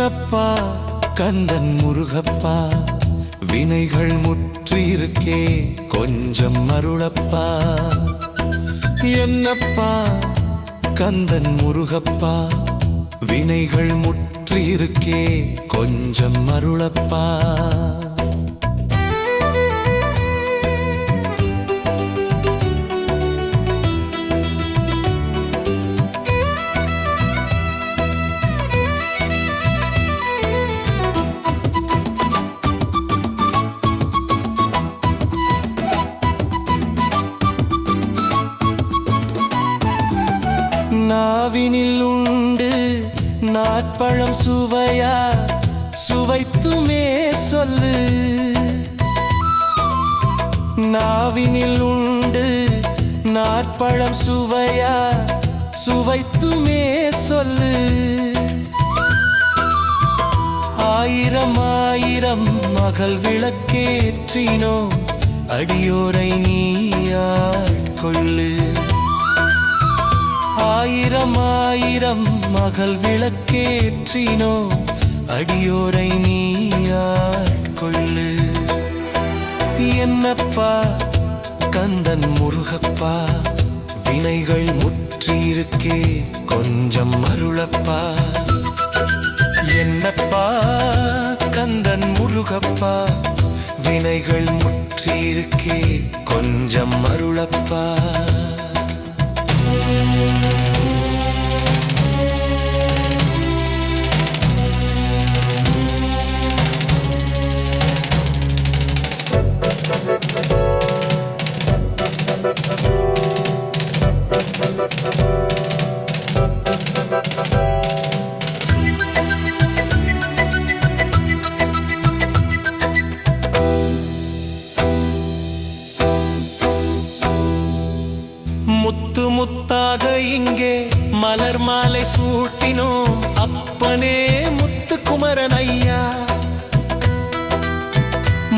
என்னப்பா கந்தன் முருகப்பா, வினைகள் முற்றியிருக்கே கொஞ்சம் அருளப்பா. என்னப்பா கந்தன் முருகப்பா, வினைகள் முற்றியிருக்கே கொஞ்சம் அருளப்பா. நாவினில் உண்டு நாட்பழம் சுவையா, சுவைத்துமே சொல்லு. நாவினில் உண்டு நாட்பழம் சுவையா, சுவைத்துமே சொல்லு. ஆயிரம் ஆயிரம் மகள் விளக்கேற்றினோ, அடியோரை நீ ஆட்கொள்ளு. ஆயிரம் ஆயிரம் மகள் விளக்கேற்றினோ, அடியோரை நீ ஆட்கொள்ளு. என்னப்பா கந்தன் முருகப்பா, வினைகள் முற்றியிருக்கே கொஞ்சம் அருளப்பா. என்னப்பா கந்தன் முருகப்பா, வினைகள் முற்றியிருக்கே கொஞ்சம் அருளப்பா. முத்து முத்தாக இங்கே மலர் மாலை சூட்டினோம், அப்பனே முத்துக்குமரன் ஐயா.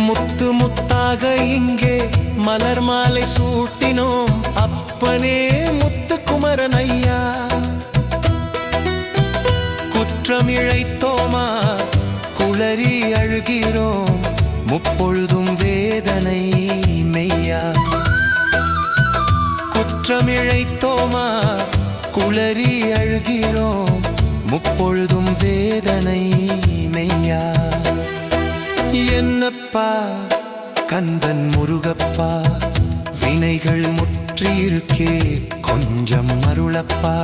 முத்து முத்தாக இங்கே மலர் மாலை சூட்டினோம், அப்பனே முத்துக்குமரன் ஐயா. குற்றம் இழைத்தோமா குளறி அழுகிறோம், முப்பொழுதும் வேதனை மெய்யா. குற்றமிழைத்தோமா குளறி அழுகிறோம், முப்பொழுதும் வேதனை மெய்யா. என்னப்பா கந்தன் முருகப்பா, வினைகள் முற்றியிருக்கே கொஞ்சம் அருளப்பா.